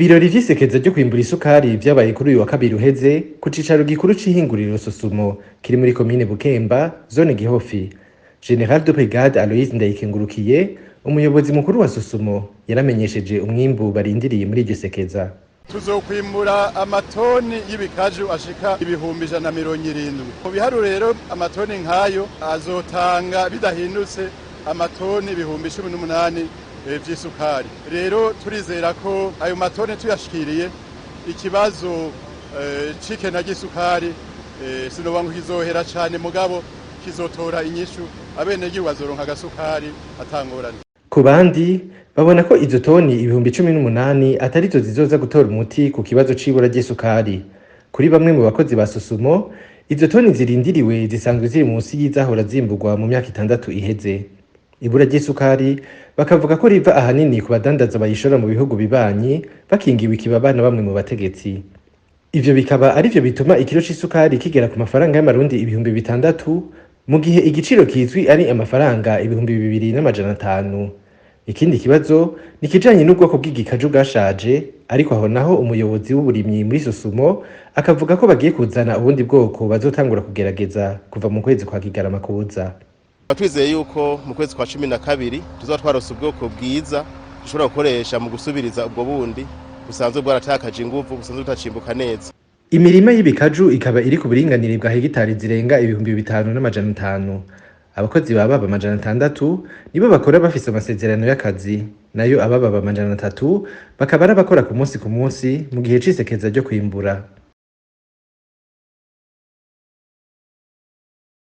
Ibirori vy'isekeza ryo kwimbura isukari vyabaye kuri uyu wa kabiri uheze ku cicaro gikuru c'ihinguriro Sosumo kiri muri komine Bukemba, zone Gihofi. General de Brigade Aloys Ndayikengurukiye, umuyobozi mukuru wa Sosumo, yaramenyesheje umwimbu barindiriye muri iryo sekeza. Tuzokwimbura amatoni y'ibikaju ashika 170. Mu biharu rero amatoni nkayo azotanga bidahindutse amatoni 18,000 vy'isukari. Rero turizera ko ayo matoni tuyashikiriye ikibazo cikena ry'isukari sinoba ngo kizohera cane mugabo kizotora inyishu abenegihugu bazoronka agasukari atangorane. Ku bandi babona ko izo toni 18,000 atarizo zizoza gutora umuti ku kibazo c'ibura ry'isukari. Kuri bamwe mu bakozi ba Sosumo, izo toni zirindiriwe zisanzwe ziri munsi y'izahora zimburwa mu myaka 6 iheze. Ibura ry'isukari bakavuga ko riva ahanini ku badandaza bayishora mu bihugu bibanyi bakingiwe ikibabana bamwe mu bategetsi. Ivyo bikaba arivyo bituma ikiro c'isukari kigera ku mafaranga y'amarundi 6,000 mu gihe igiciro kizwi ari amafaranga 2,500. Ikindi kibazo ni kijanye n'ubwoko bw'igikaju bwashaje, ariko aho naho umuyobozi w'uburimyi muri Sosumo akavuga ko bagiye kuzana ubundi bwoko bazotangura kugerageza kuva mu kwezi kwa Kigarama kuza. Twizeye yuko mu kwezi kwa 12 tuzoba twarose ubwoko bwiza dushobora gukoresha mu gusubiriza ubwo bundi busanzwe bwaratakaje inguvu, busanzwe butacimbuka neza. Imirima y'ibikaju ikaba iri ku buringanire bwa hegitari zirenga 5,500. Abakozi baba 600 nibo bakora bafise amasezerano y'akazi, nayo ababa 300 bakaba arabakora ku munsi mu gihe c'isekeza ryo kwimbura.